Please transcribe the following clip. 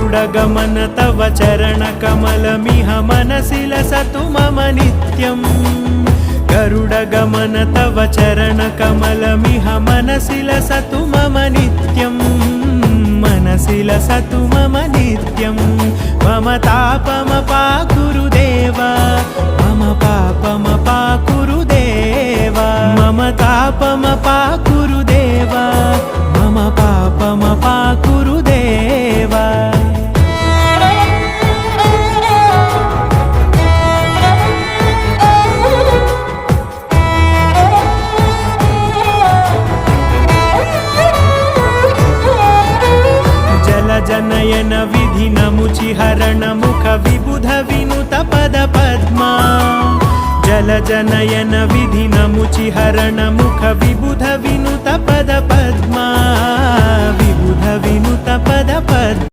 गरुडगमन तव चरणकमलमिह मनसि लसतु मम नित्यम् गरुडगमन तव चरणकमलमिह मनसि लसतु मम नित्यम् मनसि लसतु मम नित्यम् मम तापमपाकुरु देव मम पापमपाकुरु देव मम तापमपाकुरु देव मम पापमपाकुरु देव जनयन विधिनमुचिहरण मुख विबुध विनुत पद पद्मा जल जनयन विधिनमुचिहरण मुख विबुध विनुत पद पद्मा विबुध विनुत पद पद्मा